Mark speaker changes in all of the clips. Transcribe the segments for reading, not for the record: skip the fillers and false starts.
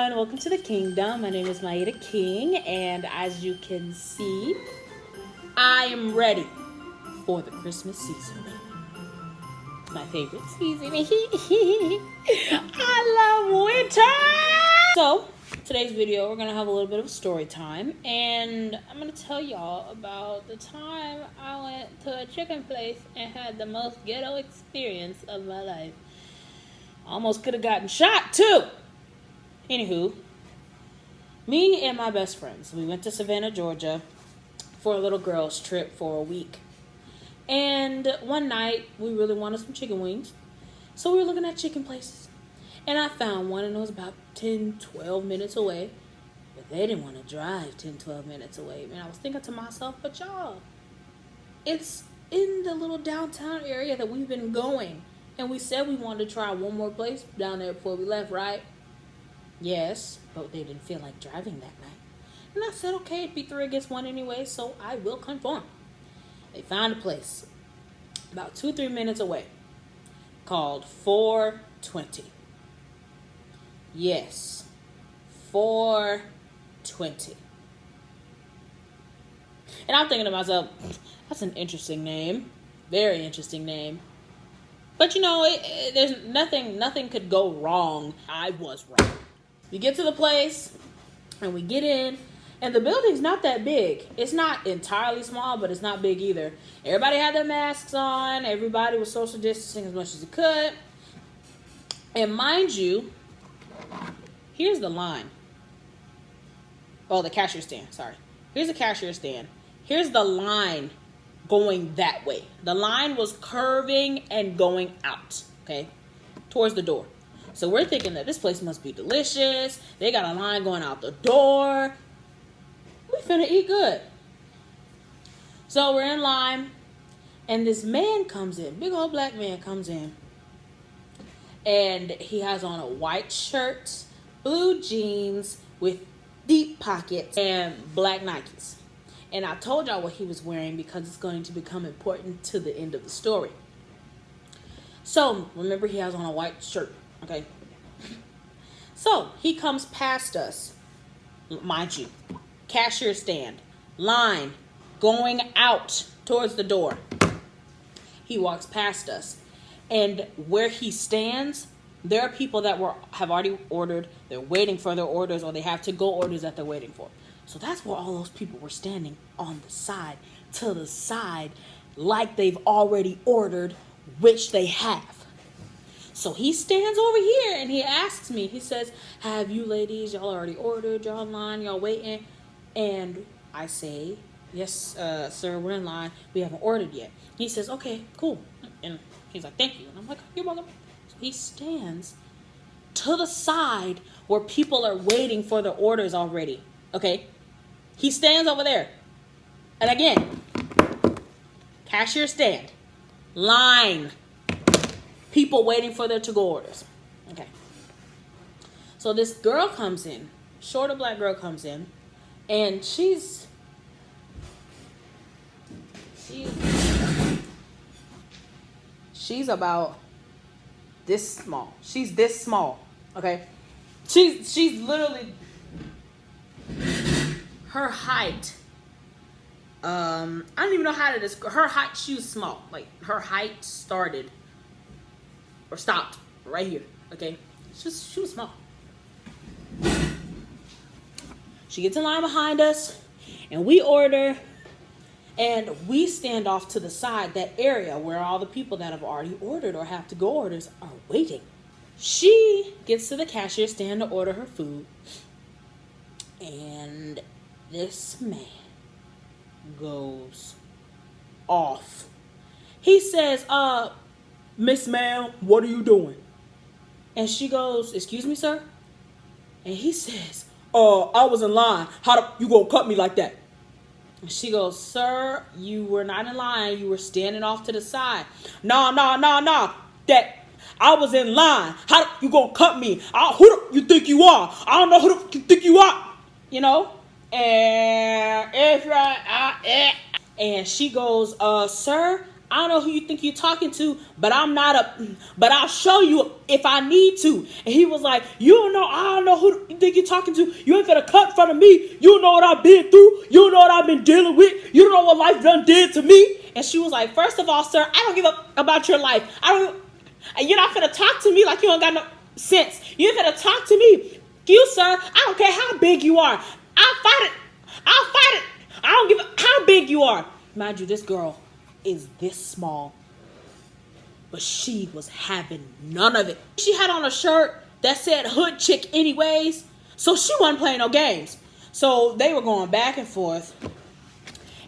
Speaker 1: everyone, welcome to the kingdom. My name is Maida King, and as you can see, I am ready for the Christmas season. My favorite season. I love winter. So today's video, we're gonna have a little bit of story time, and I'm gonna tell y'all about the time I went to a chicken place and had the most ghetto experience of my life. Almost could have gotten shot too. Anywho, me and my best friends, we went to Savannah, Georgia for a little girls trip for a week. And one night, we really wanted some chicken wings. So we were looking at chicken places. And I found one, and it was about 10, 12 minutes away. But they didn't want to drive 10, 12 minutes away. And I was thinking to myself, but y'all, it's in the little downtown area that we've been going. And we said we wanted to try one more place down there before we left, right? Yes, but they didn't feel like driving that night. And I said, okay, it'd be 3 against 1 anyway, so I will conform. They found a place about 2-3 minutes away called 420. Yes, 420. And I'm thinking to myself, that's an interesting name. Very interesting name. But you know, there's nothing could go wrong. I was wrong. We get to the place, and we get in, and the building's not that big. It's not entirely small, but it's not big either. Everybody had their masks on. Everybody was social distancing as much as they could. And mind you, here's the line. Oh, the cashier stand, sorry. Here's the cashier stand. Here's the line going that way. The line was curving and going out, okay, towards the door. So we're thinking that this place must be delicious. They got a line going out the door. We finna eat good. So we're in line, and this man comes in. Big old black man comes in. And he has on a white shirt, blue jeans with deep pockets, and black Nikes. And I told y'all what he was wearing because it's going to become important to the end of the story. So remember, he has on a white shirt. Okay. So he comes past us, mind you, cashier stand, line, going out towards the door. He walks past us, and where he stands, there are people that have already ordered. They're waiting for their orders, or they have to-go orders that they're waiting for. So that's where all those people were standing, on the side, to the side, like they've already ordered, which they have. So he stands over here and he asks me, he says, have you ladies, y'all already ordered, y'all in line, y'all waiting? And I say, yes, sir, we're in line. We haven't ordered yet. He says, okay, cool. And he's like, thank you. And I'm like, you're welcome. So he stands to the side where people are waiting for their orders already. Okay? He stands over there. And again, cashier stand, line, people waiting for their to-go orders. Okay. So this girl comes in, shorter black girl comes in, and she's about this small. She's this small. Okay. She's literally her height. I don't even know how to describe her height. She was small. Like, her height started or stopped right here. Okay, she was small. She gets in line behind us, and we order, and we stand off to the side, that area where all the people that have already ordered or have to-go orders are waiting. She gets to the cashier stand to order her food, and this man goes off. He says, Miss Ma'am, what are you doing? And she goes, excuse me, sir? And he says, I was in line. How you gonna cut me like that? And she goes, sir, you were not in line. You were standing off to the side. No. That I was in line. How you gonna cut me? Who the you think you are? I don't know who the you think you are. You know? And it's right. And she goes, sir, I don't know who you think you're talking to, but but I'll show you if I need to. And he was like, I don't know who you think you're talking to. You ain't gonna cut in front of me. You know what I've been through. You know what I've been dealing with. You don't know what life done did to me. And she was like, first of all, sir, I don't give a about your life. You're not gonna talk to me like you don't got no sense. You're gonna talk to me. You, sir, I don't care how big you are. I'll fight it. I don't give a how big you are. Mind you, this girl is this small. But she was having none of it. She had on a shirt that said hood chick anyways. So she wasn't playing no games. So they were going back and forth.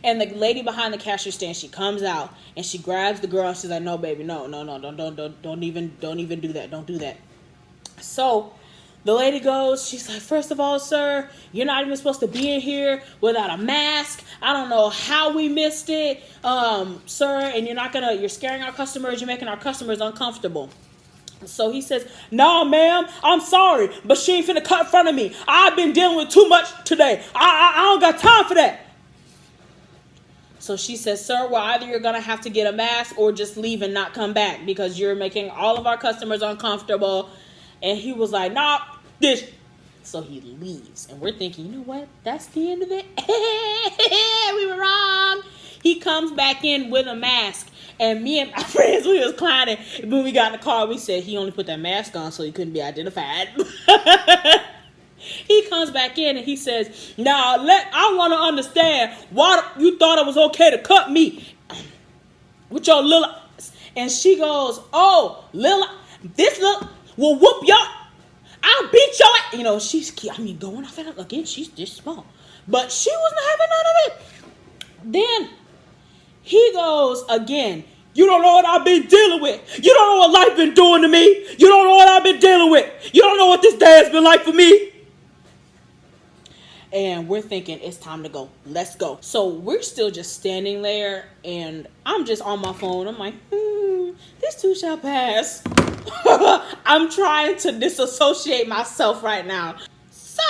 Speaker 1: And the lady behind the cashier stand, she comes out and she grabs the girl and she's like, no, baby, no, don't even do that. Don't do that. So the lady goes, she's like, first of all, sir, you're not even supposed to be in here without a mask. I don't know how we missed it, sir, and you're scaring our customers. You're making our customers uncomfortable. So he says, no, ma'am, I'm sorry, but she ain't finna cut in front of me. I've been dealing with too much today. I don't got time for that. So she says, sir, well, either you're going to have to get a mask or just leave and not come back because you're making all of our customers uncomfortable. And he was like, nah, this. So he leaves. And we're thinking, you know what? That's the end of it. We were wrong. He comes back in with a mask. And me and my friends, we was clowning. When we got in the car, we said he only put that mask on so he couldn't be identified. He comes back in and he says, now, I want to understand why you thought it was okay to cut me with your little. And she goes, oh, this little will whoop your. I'll beat your. She's, going off at her again. She's this small. But she wasn't having none of it. Then he goes again. You don't know what I've been dealing with. You don't know what life been doing to me. You don't know what I've been dealing with. You don't know what this day has been like for me. And we're thinking it's time to go. Let's go. So we're still just standing there and I'm just on my phone. I'm like, this too shall pass. I'm trying to disassociate myself right now. So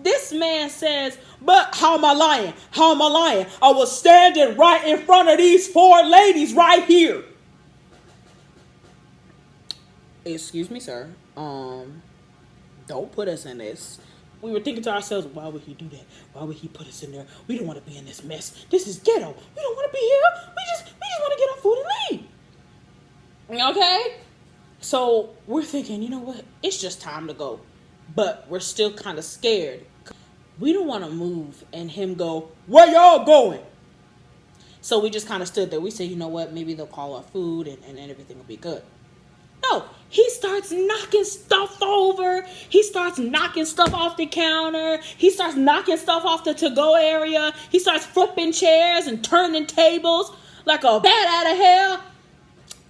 Speaker 1: this man says, but how am I lying? How am I lying? I was standing right in front of these 4 ladies right here. Excuse me, sir. Don't put us in this. We were thinking to ourselves, why would he do that? Why would he put us in there? We don't want to be in this mess. This is ghetto. We don't want to be here. We just want to get our food and leave. Okay? So we're thinking, you know what? It's just time to go. But we're still kind of scared. We don't want to move and him go, where y'all going? So we just kind of stood there. We said, you know what? Maybe they'll call our food and everything will be good. No, he starts knocking stuff over. He starts knocking stuff off the counter. He starts knocking stuff off the to-go area. He starts flipping chairs and turning tables like a bat out of hell.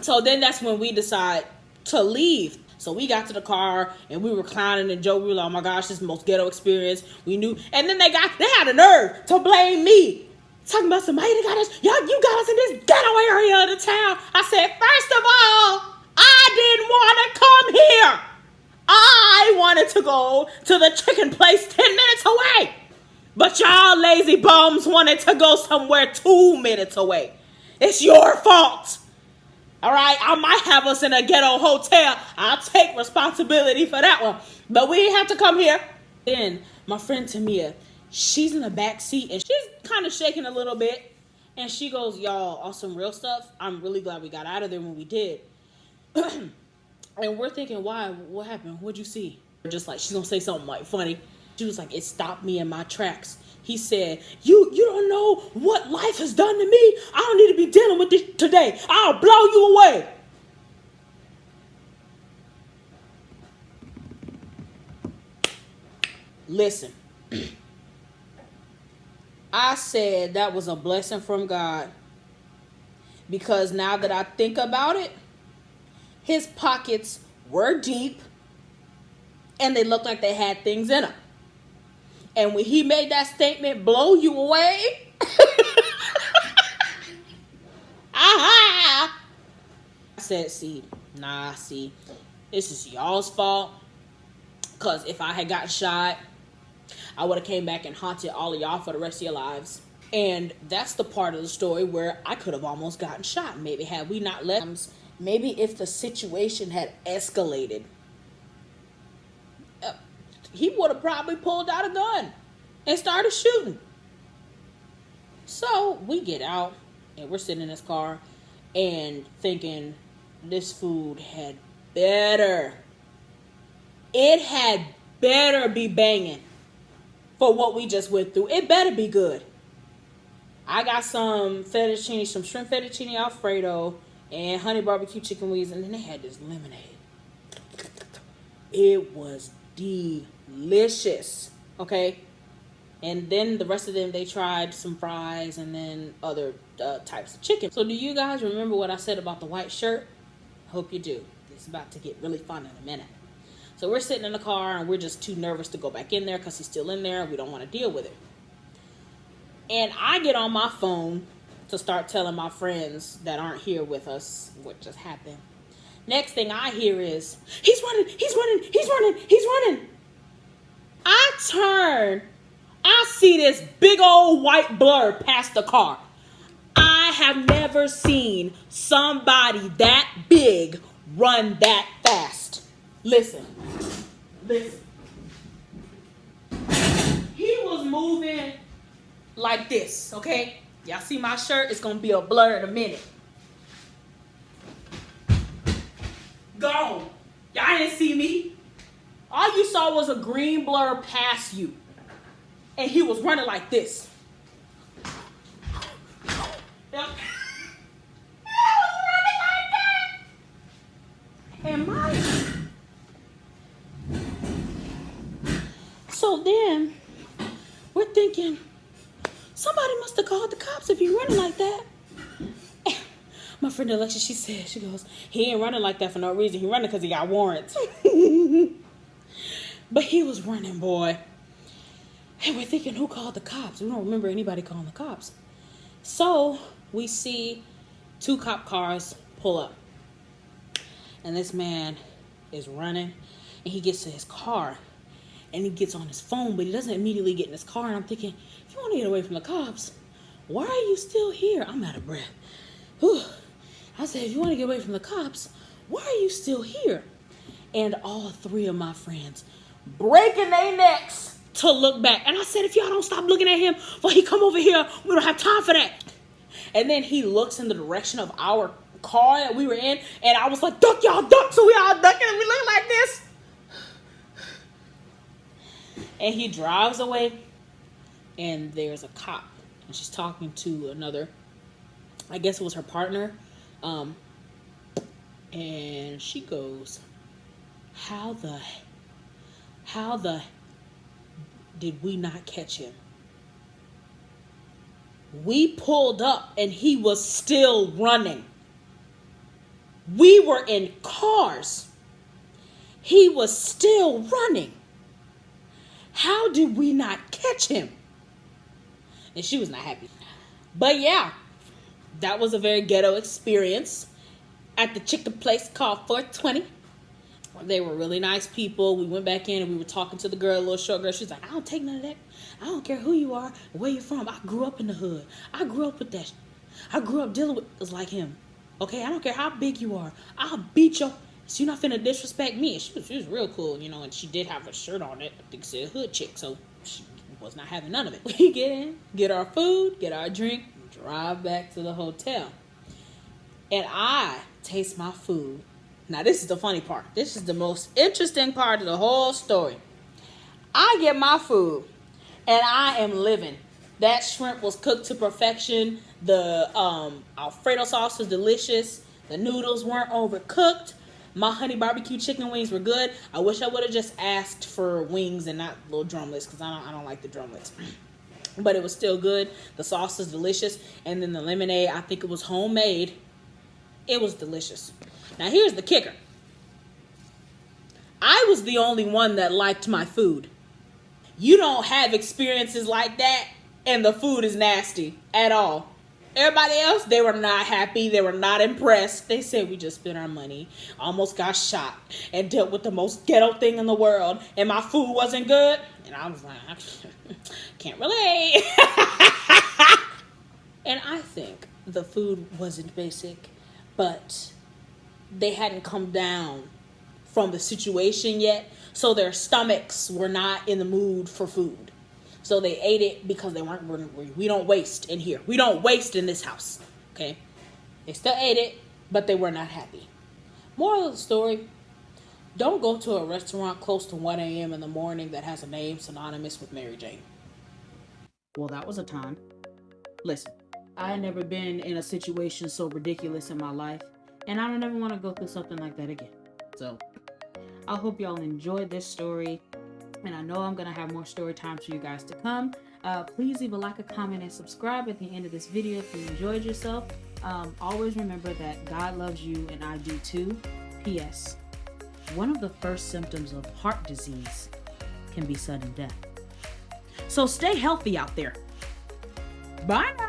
Speaker 1: So then that's when we decide to leave. So we got to the car and we were clowning and joking. We were like, oh my gosh, this is the most ghetto experience. We knew. And then they had a nerve to blame me. Talking about somebody that got us, you got us in this ghetto area of the town. I said, first of all, I didn't want to come here. I wanted to go to the chicken place 10 minutes away. But y'all lazy bums wanted to go somewhere 2 minutes away. It's your fault. All right, I might have us in a ghetto hotel. I'll take responsibility for that one. But we didn't have to come here. Then my friend Tamia, she's in the back seat and she's kind of shaking a little bit. And she goes, y'all, on some real stuff, I'm really glad we got out of there when we did. And we're thinking, why? What happened? What'd you see? Just like, she's going to say something like funny. She was like, it stopped me in my tracks. He said, you don't know what life has done to me. I don't need to be dealing with this today. I'll blow you away. Listen, I said that was a blessing from God because now that I think about it, his pockets were deep and they looked like they had things in them. And when he made that statement, blow you away, I said, see, this is y'all's fault. Because if I had gotten shot, I would have came back and haunted all of y'all for the rest of your lives. And that's the part of the story where I could have almost gotten shot. Maybe had we not let, maybe if the situation had escalated, he would have probably pulled out a gun and started shooting. So we get out and we're sitting in his car and thinking this food had better. It had better be banging for what we just went through. It better be good. I got some fettuccine, some shrimp fettuccine Alfredo and honey barbecue chicken wings, and then they had this lemonade. It was delicious, okay? And then the rest of them, they tried some fries and then other types of chicken. So do you guys remember what I said about the white shirt? Hope you do. It's about to get really fun in a minute. So we're sitting in the car and we're just too nervous to go back in there because he's still in there. We don't want to deal with it. And I get on my phone to start telling my friends that aren't here with us what just happened. Next thing I hear is, he's running, he's running, he's running, he's running. I turn, I see this big old white blur past the car. I have never seen somebody that big run that fast. Listen. He was moving like this, okay? Y'all see my shirt? It's gonna be a blur in a minute. Gone. Y'all didn't see me. All you saw was a green blur past you. And he was running like this. Yep. He was running like that. And so then we're thinking, somebody must have called the cops if he's running like that. My friend Alexia, she goes, he ain't running like that for no reason. He running because he got warrants. But he was running, boy. And we're thinking, who called the cops? We don't remember anybody calling the cops. So we see 2 cop cars pull up. And this man is running. And he gets to his car. And he gets on his phone, but he doesn't immediately get in his car. And I'm thinking, if you want to get away from the cops, why are you still here? I'm out of breath. Whew. I said, if you want to get away from the cops, why are you still here? And all 3 of my friends breaking their necks to look back. And I said, if y'all don't stop looking at him before he come over here, we don't have time for that. And then he looks in the direction of our car that we were in. And I was like, duck, y'all, duck. So we all ducking and we look like this. And he drives away. And there's a cop. And she's talking to another, I guess it was her partner. And she goes, how the did we not catch him? We pulled up and he was still running. We were in cars. He was still running. How did we not catch him? And she was not happy. But yeah, that was a very ghetto experience at the chicken place called 420. They were really nice people. We went back in and we were talking to the girl, a little short girl. She's like, I don't take none of that. I don't care who you are, where you're from. I grew up in the hood. I grew up with that. I grew up dealing with us like him. Okay, I don't care how big you are. I'll beat your... So you're not finna disrespect me. And she was real cool, you know, and she did have a shirt on it. I think it said hood chick, so she was not having none of it. We get in, get our food, get our drink, drive back to the hotel. And I taste my food. Now, this is the funny part. This is the most interesting part of the whole story. I get my food, and I am living. That shrimp was cooked to perfection. The Alfredo sauce was delicious. The noodles weren't overcooked. My honey barbecue chicken wings were good. I wish I would have just asked for wings and not little drumlets, because I don't like the drumlets. But it was still good. The sauce was delicious. And then the lemonade, I think it was homemade. It was delicious. Now, here's the kicker. I was the only one that liked my food. You don't have experiences like that, and the food is nasty at all. Everybody else, they were not happy. They were not impressed. They said we just spent our money, almost got shot, and dealt with the most ghetto thing in the world, and my food wasn't good. And I was like, I can't relate. And I think the food wasn't basic, but they hadn't come down from the situation yet, so their stomachs were not in the mood for food. So they ate it because they weren't. We don't waste in here. We don't waste in this house. Okay, they still ate it, but they were not happy. Moral of the story: don't go to a restaurant close to 1 a.m. in the morning that has a name synonymous with Mary Jane. Well, that was a time. Listen, I had never been in a situation so ridiculous in my life, and I don't ever want to go through something like that again. So, I hope y'all enjoyed this story, and I know I'm going to have more story times for you guys to come. Please leave a like, a comment, and subscribe at the end of this video if you enjoyed yourself. Always remember that God loves you, and I do too. P.S. One of the first symptoms of heart disease can be sudden death. So stay healthy out there. Bye now.